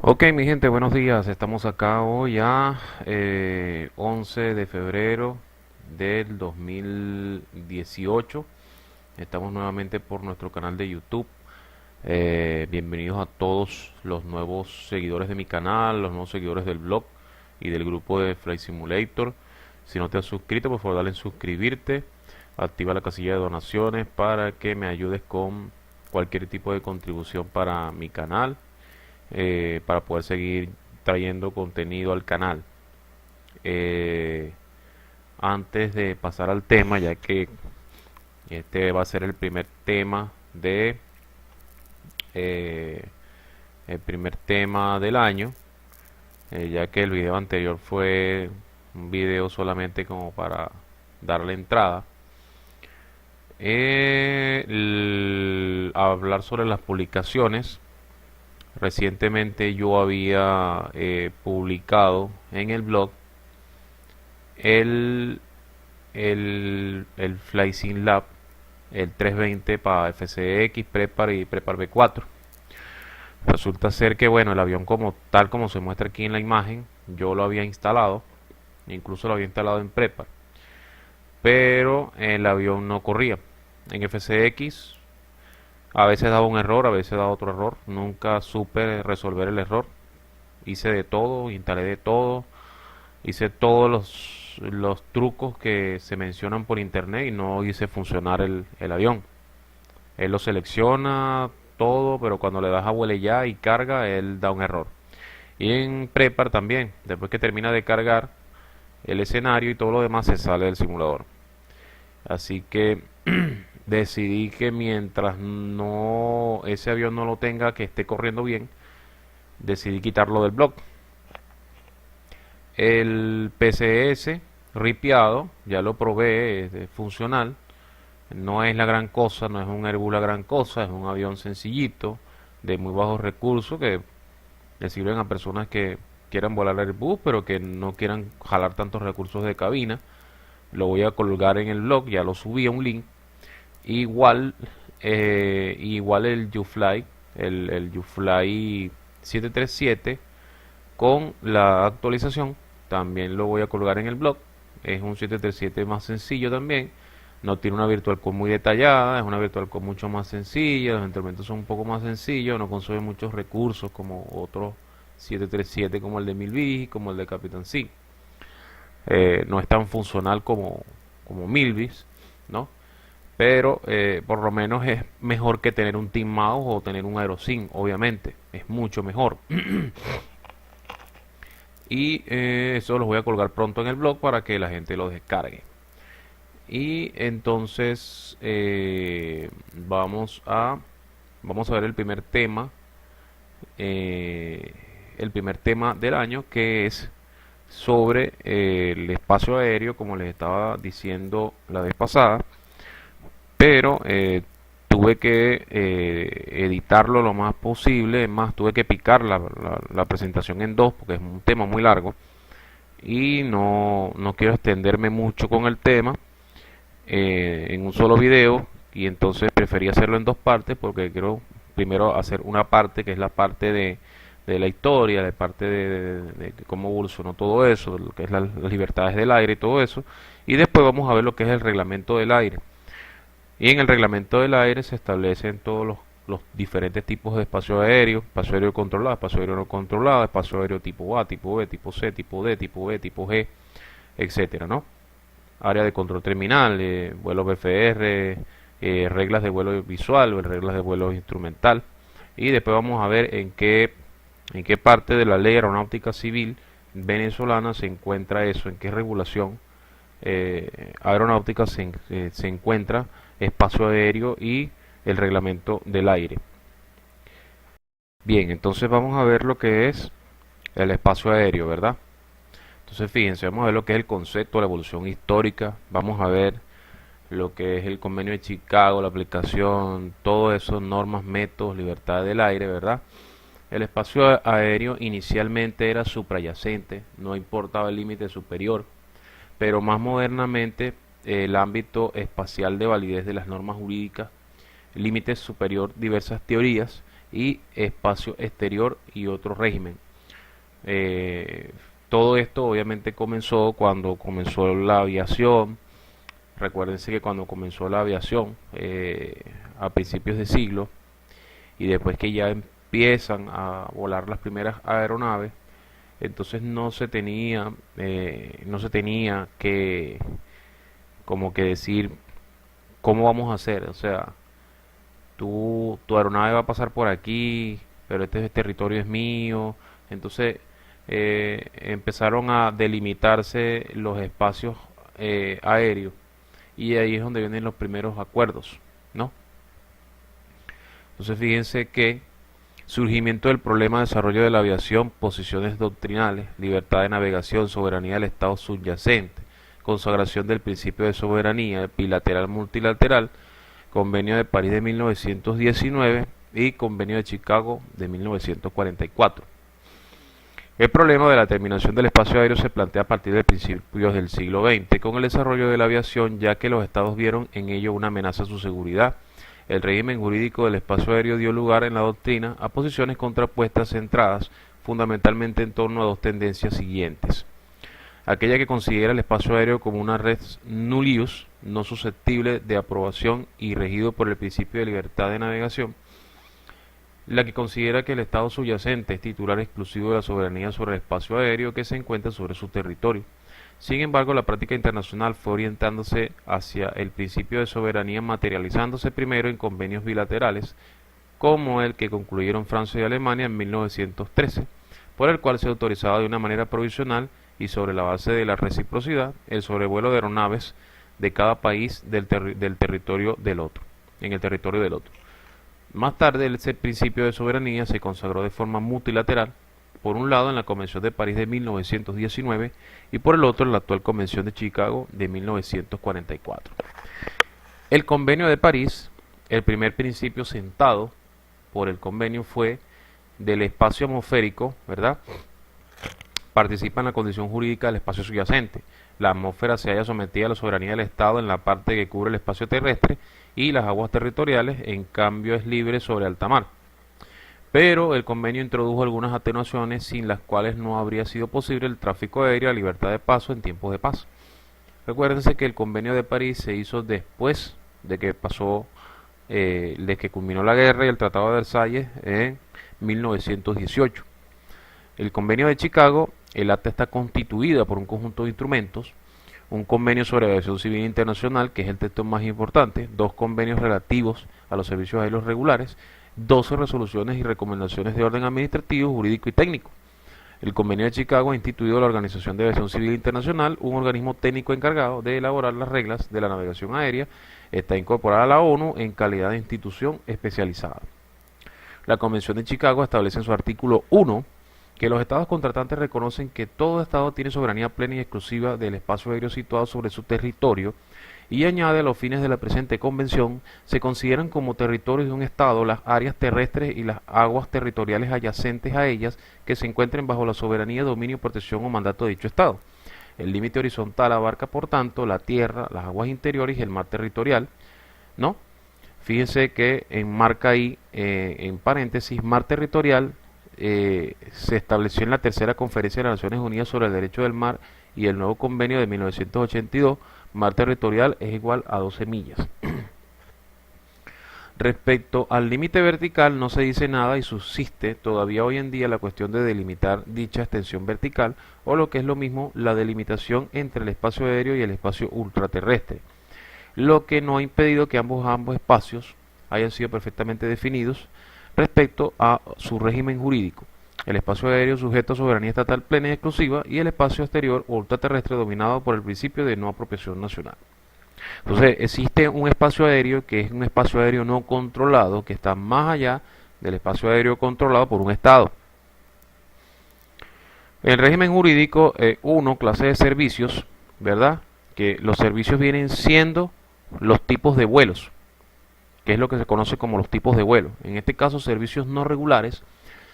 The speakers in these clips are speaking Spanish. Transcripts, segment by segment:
Ok, mi gente, buenos días. Estamos acá hoy a 11 de febrero del 2018. Estamos nuevamente por nuestro canal de YouTube. Bienvenidos a todos los nuevos seguidores de mi canal, los nuevos seguidores del blog y del grupo de Flight Simulator. Si no te has suscrito, por favor dale en suscribirte. Activa la casilla de donaciones para que me ayudes con cualquier tipo de contribución para mi canal, para poder seguir trayendo contenido al canal. Eh, Antes de pasar al tema, ya que este va a ser eh, el primer tema del año, ya que el video anterior fue un video solamente como para darle entrada. Hablar sobre las publicaciones. Recientemente yo había publicado en el blog el, el Fly Sim Lab, el 320 para FCX, Prepar y Prepar B4. Resulta ser que, bueno, el avión como tal como se muestra aquí en la imagen, yo lo había instalado, incluso lo había instalado en Prepar, pero el avión no corría. En FCX a veces daba un error, a veces daba otro error, nunca supe resolver el error. Hice de todo, instalé de todo, hice todos los trucos que se mencionan por internet y no hice funcionar el avión. Él lo selecciona todo, pero cuando le das a huele ya y carga, él da un error. Y en Prepar también, después que termina de cargar el escenario y todo lo demás, se sale del simulador. Así que decidí que mientras no ese avión no lo tenga, que esté corriendo bien, decidí quitarlo del blog. El PCS ripiado, ya lo probé, es funcional. No es la gran cosa, no es un Airbus la gran cosa, es un avión sencillito, de muy bajos recursos, que le sirven a personas que quieran volar Airbus, pero que no quieran jalar tantos recursos de cabina. Lo voy a colgar en el blog, ya lo subí a un link. Igual, igual el UFly, el UFly 737 con la actualización, también lo voy a colgar en el blog. Es un 737 más sencillo también. No tiene una virtual core muy detallada, es una virtual core mucho más sencilla, los instrumentos son un poco más sencillos, no consume muchos recursos como otros 737 como el de Milby, como el de Captain Sea. No es tan funcional como Milbys, ¿no? Pero por lo menos es mejor que tener un Team Mouse o tener un Aerosync, obviamente, es mucho mejor. Y eso los voy a colgar pronto en el blog para que la gente lo descargue. Y entonces vamos a ver eh, el primer tema del año, que es sobre el espacio aéreo, como les estaba diciendo la vez pasada, pero tuve que editarlo lo más posible. Es más, tuve que picar la presentación en dos porque es un tema muy largo y no quiero extenderme mucho con el tema en un solo video, y entonces preferí hacerlo en dos partes porque quiero primero hacer una parte que es la parte de la historia, de parte de cómo evolucionó todo eso, de lo que es las libertades del aire y todo eso, y después vamos a ver lo que es el reglamento del aire. Y en el reglamento del aire se establecen todos los diferentes tipos de espacio aéreo controlado, espacio aéreo no controlado, espacio aéreo tipo A, tipo B, tipo C, tipo D, tipo E, tipo G, etcétera, ¿no? Área de control terminal, vuelo BFR, reglas de vuelo visual o reglas de vuelo instrumental. Y después vamos a ver en qué parte de la ley aeronáutica civil venezolana se encuentra eso, en qué regulación aeronáutica se encuentra espacio aéreo y el reglamento del aire. Bien, entonces vamos a ver lo que es el espacio aéreo, ¿verdad? Entonces fíjense, vamos a ver lo que es el concepto, la evolución histórica, vamos a ver lo que es el convenio de Chicago, la aplicación, todo eso, normas, métodos, libertad del aire, ¿verdad? El espacio aéreo inicialmente era suprayacente, no importaba el límite superior, pero más modernamente el ámbito espacial de validez de las normas jurídicas, límite superior, diversas teorías y espacio exterior y otro régimen. Eh, Todo esto obviamente comenzó cuando comenzó la aviación. Recuérdense que cuando comenzó la aviación a principios de siglo y después que ya empiezan a volar las primeras aeronaves, entonces no se tenía que como que decir cómo vamos a hacer. O sea, tu aeronave va a pasar por aquí, pero este territorio es mío. Entonces empezaron a delimitarse los espacios aéreos y ahí es donde vienen los primeros acuerdos, ¿no? Entonces fíjense que surgimiento del problema de desarrollo de la aviación, posiciones doctrinales, libertad de navegación, soberanía del Estado subyacente, consagración del principio de soberanía bilateral multilateral, Convenio de París de 1919 y Convenio de Chicago de 1944. El problema de la terminación del espacio aéreo se plantea a partir de principios del siglo XX, con el desarrollo de la aviación, ya que los estados vieron en ello una amenaza a su seguridad. El régimen jurídico del espacio aéreo dio lugar en la doctrina a posiciones contrapuestas centradas fundamentalmente en torno a dos tendencias siguientes. Aquella que considera el espacio aéreo como una res nullius, no susceptible de aprobación y regido por el principio de libertad de navegación, la que considera que el Estado subyacente es titular exclusivo de la soberanía sobre el espacio aéreo que se encuentra sobre su territorio. Sin embargo, la práctica internacional fue orientándose hacia el principio de soberanía, materializándose primero en convenios bilaterales, como el que concluyeron Francia y Alemania en 1913, por el cual se autorizaba de una manera provisional y sobre la base de la reciprocidad el sobrevuelo de aeronaves de cada país del territorio del otro, en el territorio del otro. Más tarde, ese principio de soberanía se consagró de forma multilateral, por un lado en la Convención de París de 1919 y por el otro en la actual Convención de Chicago de 1944. El Convenio de París, el primer principio sentado por el convenio fue del espacio atmosférico, ¿verdad? Participa en la condición jurídica del espacio subyacente. La atmósfera se halla sometida a la soberanía del Estado en la parte que cubre el espacio terrestre y las aguas territoriales, en cambio, es libre sobre alta mar. Pero el convenio introdujo algunas atenuaciones sin las cuales no habría sido posible el tráfico aéreo a libertad de paso en tiempos de paz. Recuérdense que el convenio de París se hizo después de que de que culminó la guerra y el Tratado de Versalles en 1918. El convenio de Chicago, el acta está constituida por un conjunto de instrumentos, un convenio sobre aviación civil internacional, que es el texto más importante, dos convenios relativos a los servicios aéreos regulares, 12 resoluciones y recomendaciones de orden administrativo, jurídico y técnico. El convenio de Chicago ha instituido la Organización de Aviación Civil Internacional, un organismo técnico encargado de elaborar las reglas de la navegación aérea. Está incorporada a la ONU en calidad de institución especializada. La Convención de Chicago establece en su artículo 1 que los estados contratantes reconocen que todo estado tiene soberanía plena y exclusiva del espacio aéreo situado sobre su territorio, y añade: a los fines de la presente convención se consideran como territorios de un estado las áreas terrestres y las aguas territoriales adyacentes a ellas que se encuentren bajo la soberanía, dominio, protección o mandato de dicho estado. El límite horizontal abarca, por tanto, la tierra, las aguas interiores y el mar territorial, ¿no? Fíjense que enmarca ahí, en paréntesis, mar territorial. Se estableció en la tercera conferencia de las Naciones Unidas sobre el derecho del mar y el nuevo convenio de 1982, mar territorial es igual a 12 millas. Respecto al límite vertical no se dice nada y subsiste todavía hoy en día la cuestión de delimitar dicha extensión vertical, o lo que es lo mismo, la delimitación entre el espacio aéreo y el espacio ultraterrestre, lo que no ha impedido que ambos espacios hayan sido perfectamente definidos respecto a su régimen jurídico: el espacio aéreo sujeto a soberanía estatal plena y exclusiva, y el espacio exterior o ultraterrestre dominado por el principio de no apropiación nacional. Entonces existe un espacio aéreo que es un espacio aéreo no controlado, que está más allá del espacio aéreo controlado por un estado. El régimen jurídico, clase de servicios, ¿verdad? Que los servicios vienen siendo los tipos de vuelos, que es lo que se conoce como los tipos de vuelo. En este caso, servicios no regulares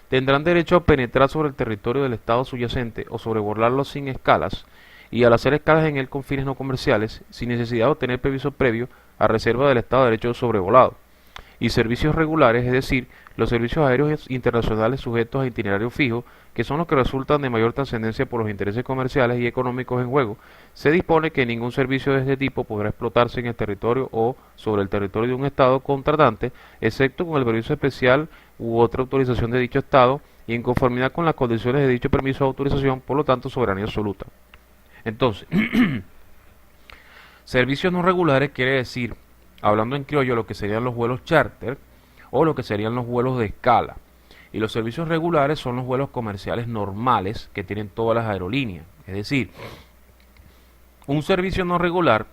tendrán derecho a penetrar sobre el territorio del estado subyacente o sobrevolarlo sin escalas, y al hacer escalas en él con fines no comerciales, sin necesidad de obtener permiso previo, a reserva del estado de derecho sobrevolado. Y servicios regulares, es decir, Los servicios aéreos internacionales sujetos a itinerario fijo, que son los que resultan de mayor trascendencia por los intereses comerciales y económicos en juego, se dispone que ningún servicio de este tipo podrá explotarse en el territorio o sobre el territorio de un Estado contratante, excepto con el permiso especial u otra autorización de dicho Estado y en conformidad con las condiciones de dicho permiso o autorización, por lo tanto, soberanía absoluta. Entonces, servicios no regulares quiere decir, hablando en criollo, lo que serían los vuelos charter o lo que serían los vuelos de escala. Y los servicios regulares son los vuelos comerciales normales que tienen todas las aerolíneas. Es decir, un servicio no regular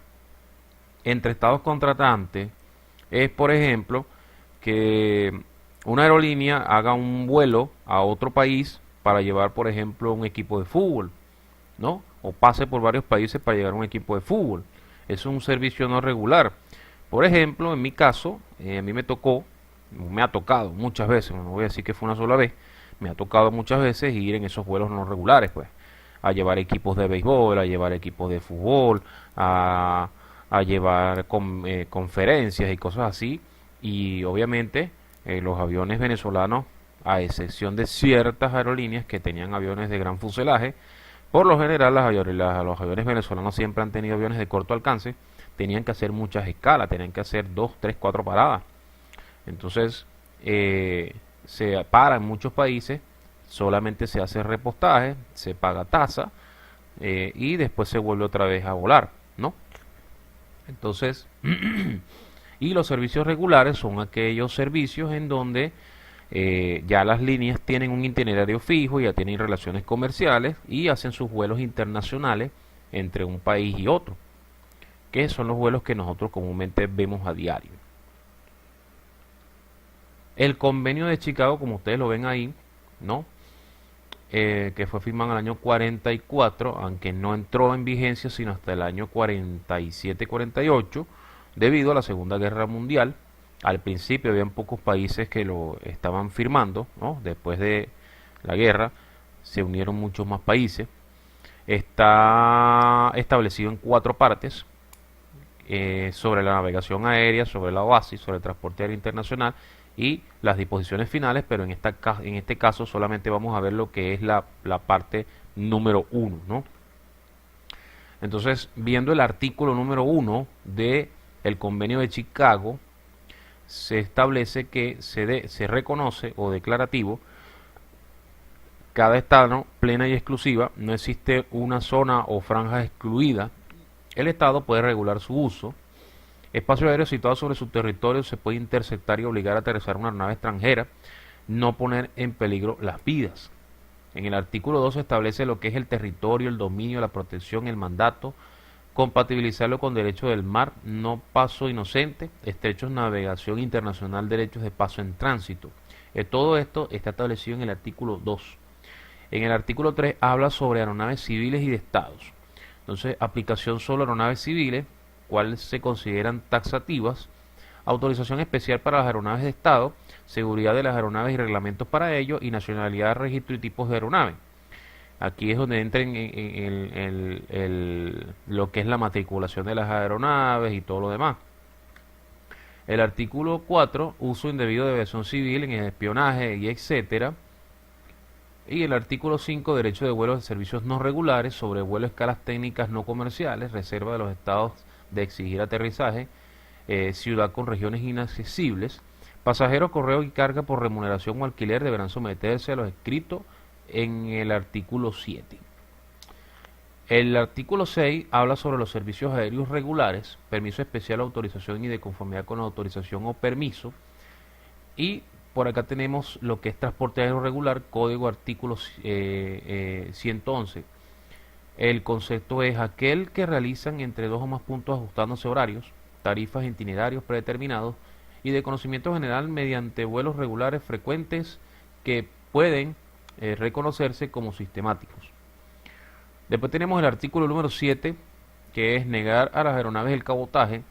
entre estados contratantes es, por ejemplo, que una aerolínea haga un vuelo a otro país para llevar, por ejemplo, un equipo de fútbol, ¿no? O pase por varios países para llegar a un equipo de fútbol. Eso es un servicio no regular. Por ejemplo, en mi caso, a mí me ha tocado muchas veces, no voy a decir que fue una sola vez, me ha tocado muchas veces ir en esos vuelos no regulares, pues, a llevar equipos de béisbol, a llevar equipos de fútbol, a llevar conferencias y cosas así. Y obviamente los aviones venezolanos, a excepción de ciertas aerolíneas que tenían aviones de gran fuselaje, por lo general los aviones venezolanos siempre han tenido aviones de corto alcance, tenían que hacer muchas escalas, tenían que hacer 2, 3, 4 paradas. Entonces, se para en muchos países, solamente se hace repostaje, se paga tasa y después se vuelve otra vez a volar, ¿no? Entonces, y los servicios regulares son aquellos servicios en donde ya las líneas tienen un itinerario fijo, ya tienen relaciones comerciales y hacen sus vuelos internacionales entre un país y otro, que son los vuelos que nosotros comúnmente vemos a diario. El convenio de Chicago, como ustedes lo ven ahí, ¿no? Que fue firmado en el año 44, aunque no entró en vigencia sino hasta el año 47-48, debido a la Segunda Guerra Mundial. Al principio habían pocos países que lo estaban firmando, ¿no? Después de la guerra se unieron muchos más países. Está establecido en 4 partes, sobre la navegación aérea, sobre la OASI, sobre el transporte aéreo internacional y las disposiciones finales, pero en este caso solamente vamos a ver lo que es la parte número 1, ¿no? Entonces, viendo el artículo número 1 de el convenio de Chicago, se establece que se reconoce o declarativo cada estado plena y exclusiva, no existe una zona o franja excluida, el estado puede regular su uso. Espacio aéreo situado sobre su territorio se puede interceptar y obligar a aterrizar una aeronave extranjera, no poner en peligro las vidas. En el artículo 2 se establece lo que es el territorio, el dominio, la protección, el mandato, compatibilizarlo con derecho del mar, no paso inocente, estrechos, navegación internacional, derechos de paso en tránsito. Todo esto está establecido en el artículo 2. En el artículo 3 habla sobre aeronaves civiles y de estados. Entonces, aplicación solo a aeronaves civiles, cuales se consideran taxativas, autorización especial para las aeronaves de Estado, seguridad de las aeronaves y reglamentos para ello, y nacionalidad, registro y tipos de aeronave. Aquí es donde entra lo que es la matriculación de las aeronaves y todo lo demás. El artículo 4, uso indebido de aviación civil en el espionaje y etcétera. Y el artículo 5, derecho de vuelos de servicios no regulares sobre vuelo a escalas técnicas no comerciales, reserva de los estados de exigir aterrizaje, ciudad con regiones inaccesibles. Pasajeros, correo y carga por remuneración o alquiler deberán someterse a los escritos en el artículo 7. El artículo 6 habla sobre los servicios aéreos regulares, permiso especial, autorización y de conformidad con la autorización o permiso. Y por acá tenemos lo que es transporte aéreo regular, código artículo 111. El concepto es aquel que realizan entre 2 o más puntos ajustándose horarios, tarifas, itinerarios predeterminados y de conocimiento general mediante vuelos regulares frecuentes que pueden reconocerse como sistemáticos. Después tenemos el artículo número 7, que es negar a las aeronaves el cabotaje.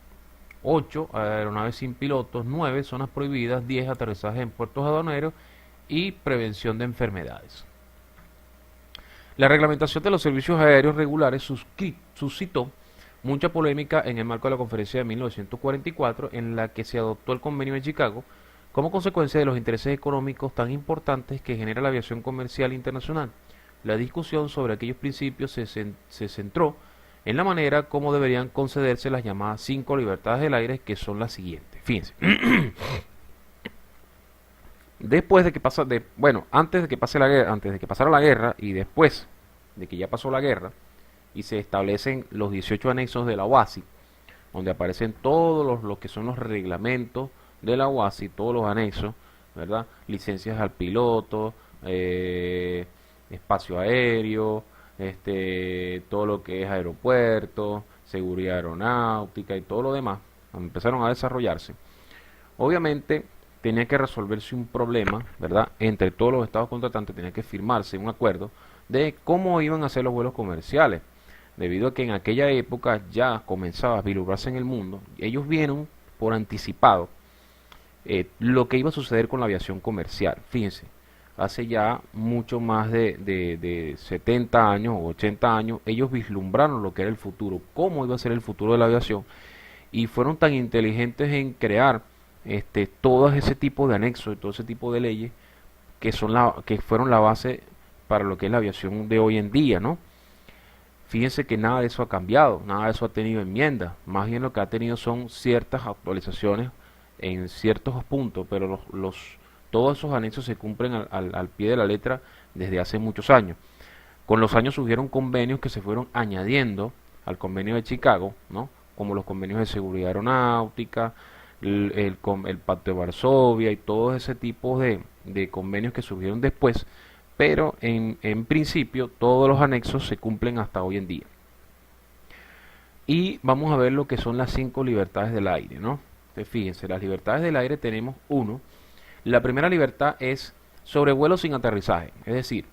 8, aeronaves sin pilotos. 9, zonas prohibidas. 10, aterrizaje en puertos aduaneros y prevención de enfermedades. La reglamentación de los servicios aéreos regulares suscitó mucha polémica en el marco de la conferencia de 1944, en la que se adoptó el convenio de Chicago como consecuencia de los intereses económicos tan importantes que genera la aviación comercial internacional. La discusión sobre aquellos principios se centró en la manera como deberían concederse las llamadas 5 libertades del aire, que son las siguientes. Fíjense. Después de que pasa, bueno, antes de que pase la guerra, antes de que pasara la guerra y después de que ya pasó la guerra y se establecen los 18 anexos de la OASI, donde aparecen todos lo que son los reglamentos de la OASI, todos los anexos, ¿verdad? Licencias al piloto, espacio aéreo, todo lo que es aeropuerto, seguridad aeronáutica y todo lo demás, empezaron a desarrollarse. Obviamente tenía que resolverse un problema, ¿verdad? Entre todos los estados contratantes tenía que firmarse un acuerdo de cómo iban a ser los vuelos comerciales, debido a que en aquella época ya comenzaba a vislumbrarse en el mundo. Ellos vieron por anticipado lo que iba a suceder con la aviación comercial. Fíjense, hace ya mucho más de 70 años o 80 años, ellos vislumbraron lo que era el futuro, cómo iba a ser el futuro de la aviación, y fueron tan inteligentes en crear todo ese tipo de anexos y todo ese tipo de leyes que fueron la base para lo que es la aviación de hoy en día, ¿no? Fíjense que nada de eso ha cambiado, nada de eso ha tenido enmienda, más bien lo que ha tenido son ciertas actualizaciones en ciertos puntos, pero todos esos anexos se cumplen al pie de la letra desde hace muchos años. Con los años surgieron convenios que se fueron añadiendo al convenio de Chicago, ¿no? Como los convenios de seguridad aeronáutica, el Pacto de Varsovia y todo ese tipo de convenios que surgieron después, pero en principio todos los anexos se cumplen hasta hoy en día. Y vamos a ver lo que son las 5 libertades del aire, ¿no? Entonces, fíjense, las libertades del aire tenemos uno. La primera libertad es sobrevuelo sin aterrizaje, es decir,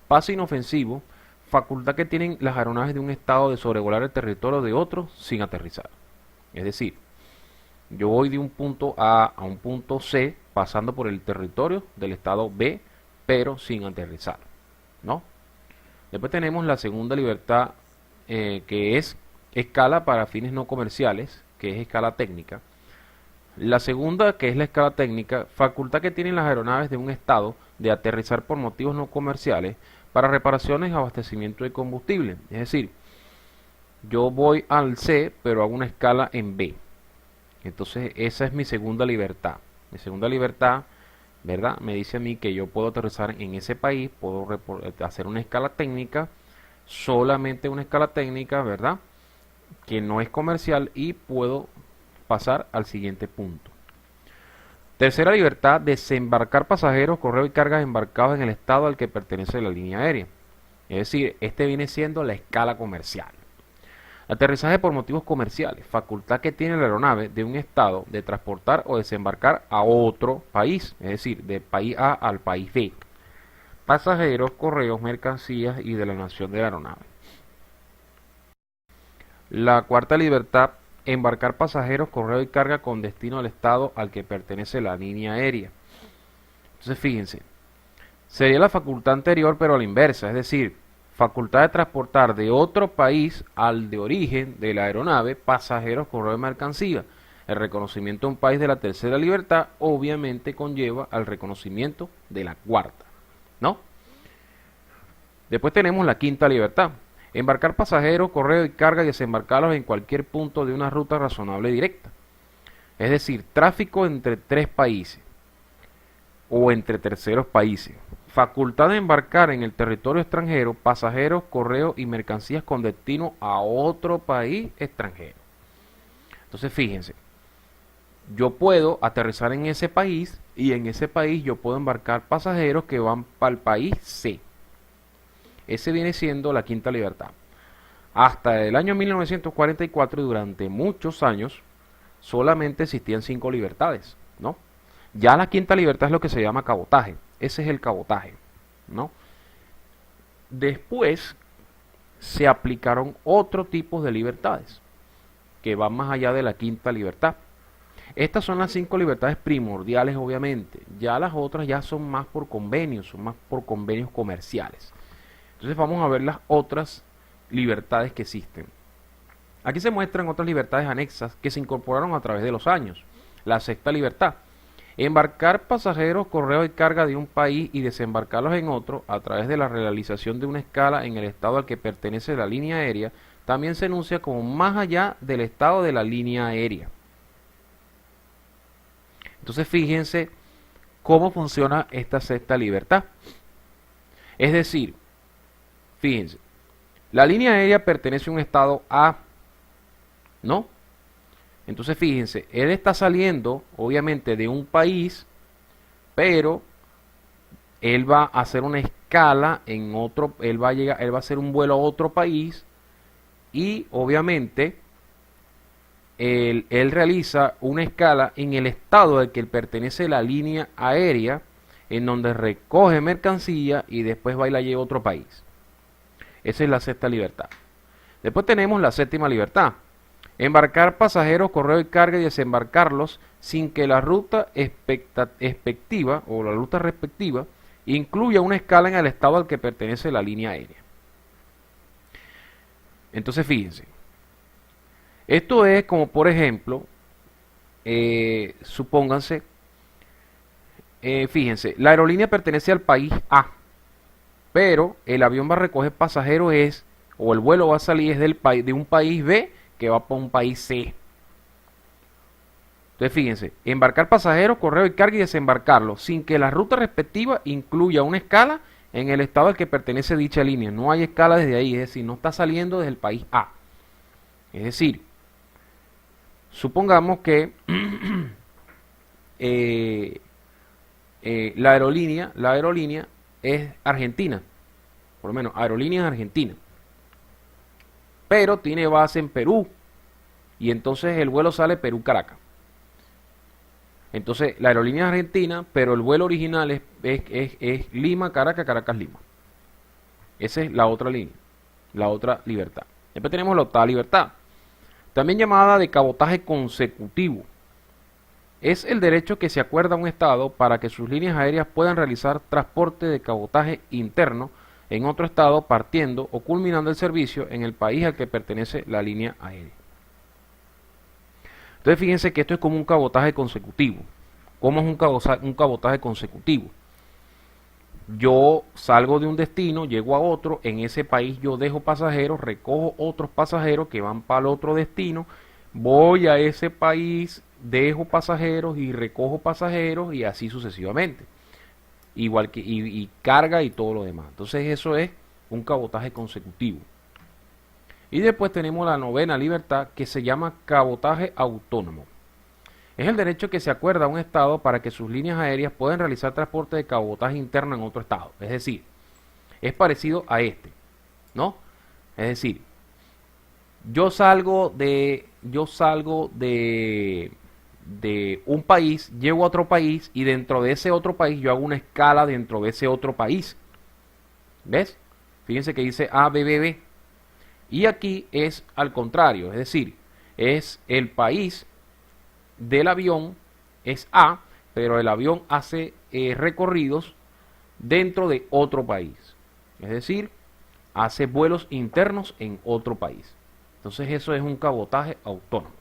pase inofensivo, facultad que tienen las aeronaves de un estado de sobrevolar el territorio de otro sin aterrizar. Es decir, yo voy de un punto A a un punto C pasando por el territorio del estado B, pero sin aterrizar, ¿no? Después tenemos la segunda libertad, que es escala para fines no comerciales, que es escala técnica. La segunda, que es la escala técnica, facultad que tienen las aeronaves de un estado de aterrizar por motivos no comerciales para reparaciones y abastecimiento de combustible. Es decir, yo voy al C, pero hago una escala en B. Entonces, esa es mi segunda libertad. Mi segunda libertad, ¿verdad? Me dice a mí que yo puedo aterrizar en ese país, puedo hacer una escala técnica, solamente una escala técnica, ¿verdad? Que no es comercial, y puedo pasar al siguiente punto. Tercera libertad, desembarcar pasajeros, correo y cargas embarcados en el estado al que pertenece la línea aérea. Es decir, viene siendo la escala comercial. Aterrizaje por motivos comerciales, facultad que tiene la aeronave de un estado de transportar o desembarcar a otro país, es decir, de país A al país B. Pasajeros, correos, mercancías y de la nación de la aeronave. La cuarta libertad, embarcar pasajeros, correo y carga con destino al estado al que pertenece la línea aérea. Entonces, fíjense, sería la facultad anterior pero a la inversa, es decir, facultad de transportar de otro país al de origen de la aeronave pasajeros, correo y mercancía. El reconocimiento de un país de la tercera libertad obviamente conlleva al reconocimiento de la cuarta, ¿no? Después tenemos la quinta libertad, embarcar pasajeros, correo y carga y desembarcarlos en cualquier punto de una ruta razonable directa. Es decir, tráfico entre tres países o entre terceros países. Facultad de embarcar en el territorio extranjero pasajeros, correos y mercancías con destino a otro país extranjero. Entonces, fíjense, yo puedo aterrizar en ese país y en ese país yo puedo embarcar pasajeros que van para el país C. Ese viene siendo la quinta libertad. Hasta el año 1944 y durante muchos años solamente existían 5 libertades, ¿no? Ya la quinta libertad es lo que se llama cabotaje. Ese es el cabotaje, ¿no? Después se aplicaron otro tipo de libertades que van más allá de la quinta libertad. Estas son las 5 libertades primordiales, obviamente. Ya las otras ya son más por convenios, son más por convenios comerciales. Entonces vamos a ver las otras libertades que existen. Aquí se muestran otras libertades anexas que se incorporaron a través de los años. La sexta libertad, Embarcar pasajeros, correo y carga de un país y desembarcarlos en otro a través de la realización de una escala en el estado al que pertenece la línea aérea también se enuncia como más allá del estado de la línea aérea. Entonces fíjense cómo funciona esta sexta libertad. Es decir, fíjense, la línea aérea pertenece a un estado A, ¿no? Entonces fíjense, él está saliendo obviamente de un país, pero él va a hacer una escala en otro, él va a hacer un vuelo a otro país y obviamente él realiza una escala en el estado al que pertenece la línea aérea, en donde recoge mercancía y después va y la lleva a otro país. Esa es la sexta libertad. Después tenemos la séptima libertad. Embarcar pasajeros, correo y carga y desembarcarlos sin que la ruta respectiva o la ruta respectiva incluya una escala en el estado al que pertenece la línea aérea. Entonces fíjense, esto es como por ejemplo, supónganse, fíjense, la aerolínea pertenece al país A, pero el avión va a recoger pasajeros o el vuelo va a salir es de un país B que va para un país C. Entonces fíjense, embarcar pasajeros, correo y carga y desembarcarlos sin que la ruta respectiva incluya una escala en el estado al que pertenece dicha línea. No hay escala desde ahí, es decir, no está saliendo desde el país A. Es decir, supongamos que la aerolínea es argentina, por lo menos aerolínea es argentina, pero tiene base en Perú y entonces el vuelo sale Perú-Caracas. Entonces la aerolínea es argentina, pero el vuelo original es Lima-Caracas, Caracas-Lima. Esa es la otra línea, la otra libertad. Después tenemos la octava libertad, también llamada de cabotaje consecutivo. Es el derecho que se acuerda a un estado para que sus líneas aéreas puedan realizar transporte de cabotaje interno en otro estado partiendo o culminando el servicio en el país al que pertenece la línea aérea. Entonces fíjense que esto es como un cabotaje consecutivo. ¿Cómo es un cabotaje consecutivo? Yo salgo de un destino, llego a otro, en ese país yo dejo pasajeros, recojo otros pasajeros que van para el otro destino, voy a ese país, dejo pasajeros y recojo pasajeros y así sucesivamente. Igual que y carga y todo lo demás. Entonces eso es un cabotaje consecutivo. Y después tenemos la novena libertad que se llama cabotaje autónomo. Es el derecho que se acuerda a un estado para que sus líneas aéreas puedan realizar transporte de cabotaje interno en otro estado. Es decir, es parecido a este, ¿no? Es decir, yo salgo de un país, llego a otro país y dentro de ese otro país yo hago una escala dentro de ese otro país. ¿Ves? Fíjense que dice A, B, B, B. Y aquí es al contrario, es decir, es el país del avión es A, pero el avión hace recorridos dentro de otro país. Es decir, hace vuelos internos en otro país. Entonces eso es un cabotaje autónomo.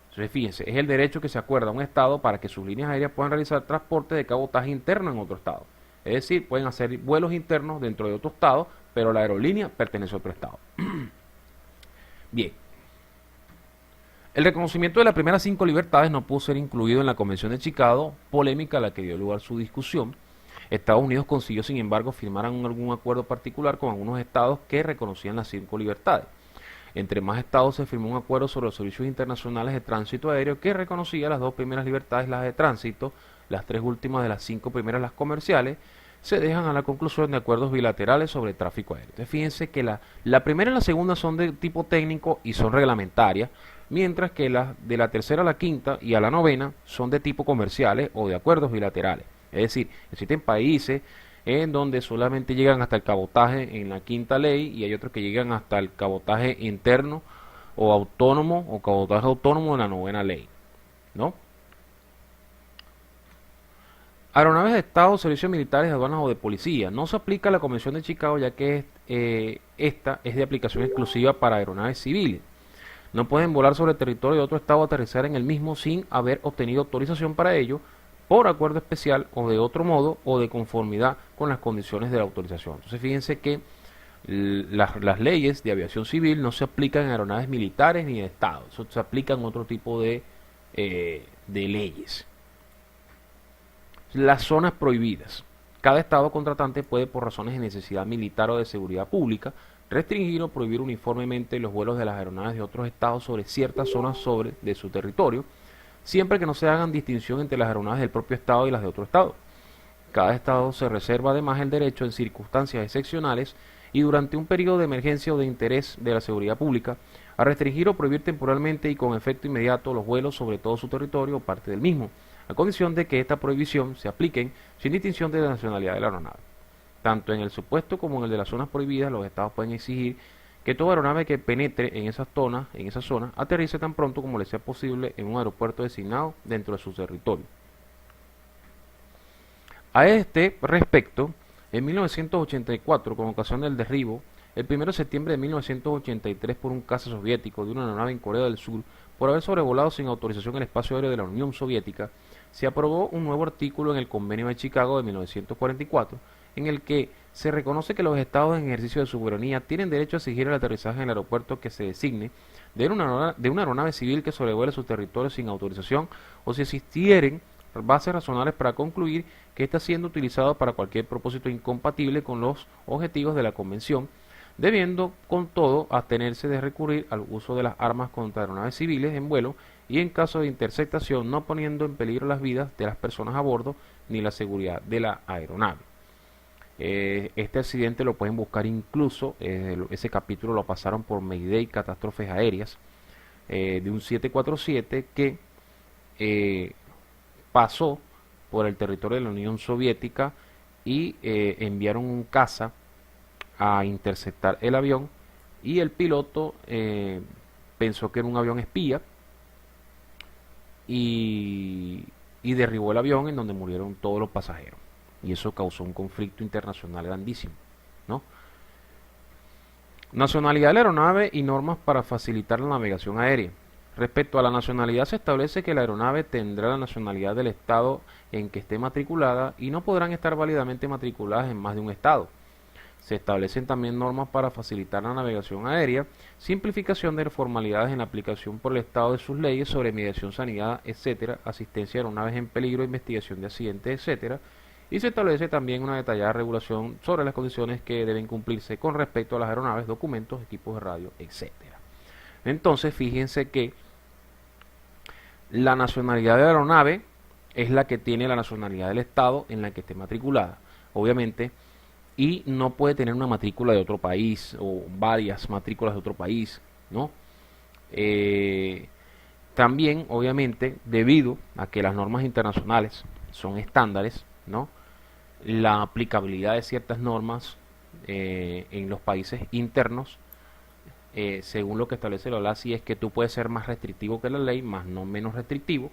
Entonces fíjense, es el derecho que se acuerda a un estado para que sus líneas aéreas puedan realizar transporte de cabotaje interno en otro estado. Es decir, pueden hacer vuelos internos dentro de otro estado, pero la aerolínea pertenece a otro estado. Bien. El reconocimiento de las primeras 5 libertades no pudo ser incluido en la Convención de Chicago, polémica a la que dio lugar su discusión. Estados Unidos consiguió, sin embargo, firmar algún acuerdo particular con algunos estados que reconocían las 5 libertades. Entre más estados se firmó un acuerdo sobre los servicios internacionales de tránsito aéreo que reconocía las 2 primeras libertades, las de tránsito, las 3 últimas de las 5 primeras, las comerciales, se dejan a la conclusión de acuerdos bilaterales sobre tráfico aéreo. Entonces fíjense que la primera y la segunda son de tipo técnico y son reglamentarias, mientras que las de la tercera a la quinta y a la novena son de tipo comerciales o de acuerdos bilaterales. Es decir, existen países en donde solamente llegan hasta el cabotaje en la quinta ley y hay otros que llegan hasta el cabotaje interno o autónomo o cabotaje autónomo en la novena ley, ¿no? Aeronaves de Estado, servicios militares, aduanas o de policía. No se aplica la Convención de Chicago ya que esta es de aplicación exclusiva para aeronaves civiles. No pueden volar sobre el territorio de otro estado o aterrizar en el mismo sin haber obtenido autorización para ello, por acuerdo especial o de otro modo o de conformidad con las condiciones de la autorización. Entonces fíjense que las leyes de aviación civil no se aplican en aeronaves militares ni de Estado, eso se aplican otro tipo de leyes. Las zonas prohibidas. Cada Estado contratante puede, por razones de necesidad militar o de seguridad pública, restringir o prohibir uniformemente los vuelos de las aeronaves de otros estados sobre ciertas zonas de su territorio, siempre que no se hagan distinción entre las aeronaves del propio estado y las de otro estado. Cada estado se reserva además el derecho, en circunstancias excepcionales y durante un periodo de emergencia o de interés de la seguridad pública, a restringir o prohibir temporalmente y con efecto inmediato los vuelos sobre todo su territorio o parte del mismo, a condición de que esta prohibición se aplique sin distinción de la nacionalidad de la aeronave. Tanto en el supuesto como en el de las zonas prohibidas, los estados pueden exigir que toda aeronave que penetre en esa zona, aterrice tan pronto como le sea posible en un aeropuerto designado dentro de su territorio. A este respecto, en 1984, con ocasión del derribo, el 1 de septiembre de 1983 por un caza soviético de una aeronave en Corea del Sur, por haber sobrevolado sin autorización el espacio aéreo de la Unión Soviética, se aprobó un nuevo artículo en el Convenio de Chicago de 1944, en el que se reconoce que los estados en ejercicio de soberanía tienen derecho a exigir el aterrizaje en el aeropuerto que se designe de una aeronave civil que sobrevuele su territorio sin autorización o si existieren bases razonables para concluir que está siendo utilizado para cualquier propósito incompatible con los objetivos de la Convención, debiendo con todo abstenerse de recurrir al uso de las armas contra aeronaves civiles en vuelo y en caso de interceptación no poniendo en peligro las vidas de las personas a bordo ni la seguridad de la aeronave. Este accidente lo pueden buscar incluso, ese capítulo lo pasaron por Mayday, catástrofes aéreas, de un 747 que pasó por el territorio de la Unión Soviética y enviaron un caza a interceptar el avión y el piloto pensó que era un avión espía y derribó el avión en donde murieron todos los pasajeros y eso causó un conflicto internacional grandísimo, ¿no? Nacionalidad de la aeronave y normas para facilitar la navegación aérea. Respecto a la nacionalidad se establece que la aeronave tendrá la nacionalidad del estado en que esté matriculada y no podrán estar válidamente matriculadas en más de un estado. Se establecen también normas para facilitar la navegación aérea, simplificación de formalidades en la aplicación por el Estado de sus leyes sobre mediación, sanidad, etcétera, asistencia a aeronaves en peligro, investigación de accidentes, etcétera, y se establece también una detallada regulación sobre las condiciones que deben cumplirse con respecto a las aeronaves, documentos, equipos de radio, etcétera. Entonces, fíjense que la nacionalidad de la aeronave es la que tiene la nacionalidad del Estado en la que esté matriculada. Obviamente, y no puede tener una matrícula de otro país o varias matrículas de otro país, ¿no? También, obviamente, debido a que las normas internacionales son estándares, ¿no? La aplicabilidad de ciertas normas en los países internos, según lo que establece la LACI, es que tú puedes ser más restrictivo que la ley, más no menos restrictivo,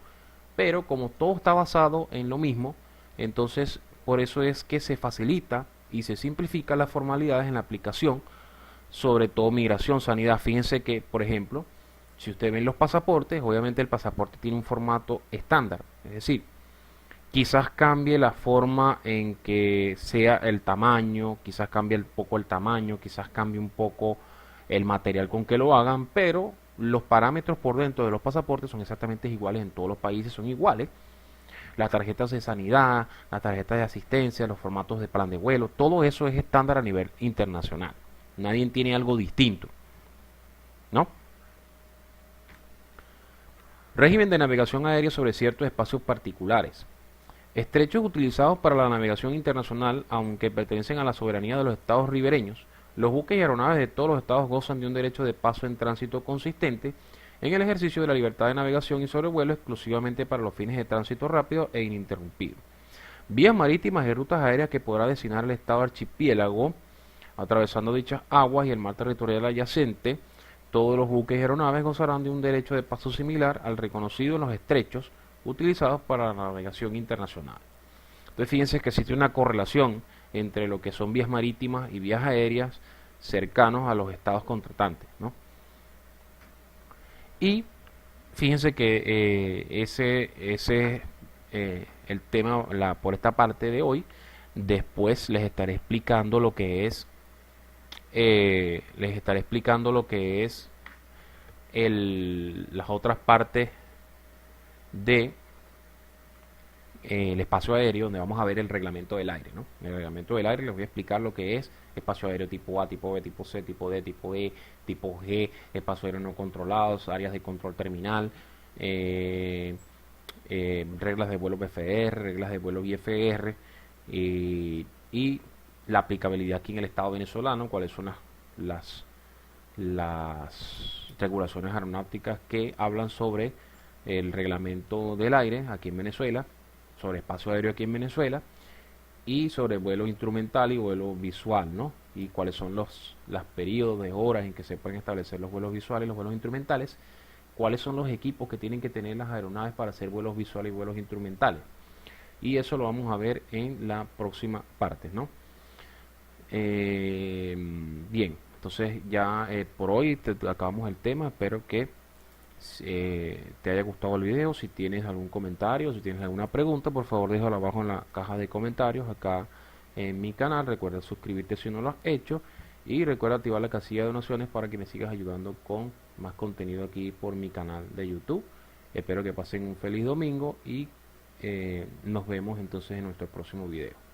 pero como todo está basado en lo mismo, entonces por eso es que se facilita y se simplifica las formalidades en la aplicación, sobre todo migración, sanidad. Fíjense que, por ejemplo, si ustedes ven los pasaportes, obviamente el pasaporte tiene un formato estándar, es decir, quizás cambie la forma en que sea el tamaño, quizás cambie un poco el tamaño, quizás cambie un poco el material con que lo hagan, pero los parámetros por dentro de los pasaportes son exactamente iguales en todos los países, son iguales. Las tarjetas de sanidad, las tarjetas de asistencia, los formatos de plan de vuelo, todo eso es estándar a nivel internacional. Nadie tiene algo distinto, ¿no? Régimen de navegación aérea sobre ciertos espacios particulares. Estrechos utilizados para la navegación internacional, aunque pertenecen a la soberanía de los estados ribereños, los buques y aeronaves de todos los estados gozan de un derecho de paso en tránsito consistente en el ejercicio de la libertad de navegación y sobrevuelo exclusivamente para los fines de tránsito rápido e ininterrumpido. Vías marítimas y rutas aéreas que podrá designar el estado archipiélago, atravesando dichas aguas y el mar territorial adyacente. Todos los buques y aeronaves gozarán de un derecho de paso similar al reconocido en los estrechos utilizados para la navegación internacional. Entonces fíjense que existe una correlación entre lo que son vías marítimas y vías aéreas cercanos a los estados contratantes, ¿no? Y fíjense que ese el tema por esta parte de hoy. Después les estaré explicando lo que es las otras partes de el espacio aéreo, donde vamos a ver el reglamento del aire, ¿no? En el reglamento del aire les voy a explicar lo que es espacio aéreo tipo A, tipo B, tipo C, tipo D, tipo E, tipo G, espacio aéreo no controlados, áreas de control terminal, eh, reglas de vuelo BFR, reglas de vuelo VFR, y la aplicabilidad aquí en el Estado venezolano, cuáles son las, las regulaciones aeronáuticas que hablan sobre el reglamento del aire aquí en Venezuela, sobre espacio aéreo aquí en Venezuela, y sobre vuelo instrumental y vuelo visual, ¿no? Y cuáles son los periodos de horas en que se pueden establecer los vuelos visuales y los vuelos instrumentales, cuáles son los equipos que tienen que tener las aeronaves para hacer vuelos visuales y vuelos instrumentales. Y eso lo vamos a ver en la próxima parte, ¿no? Bien, entonces ya por hoy acabamos el tema. Espero que te haya gustado el video. Si tienes algún comentario, si tienes alguna pregunta, por favor déjalo abajo en la caja de comentarios acá en mi canal. Recuerda suscribirte si no lo has hecho y recuerda activar la casilla de donaciones para que me sigas ayudando con más contenido aquí por mi canal de YouTube. Espero que pasen un feliz domingo y nos vemos entonces en nuestro próximo video.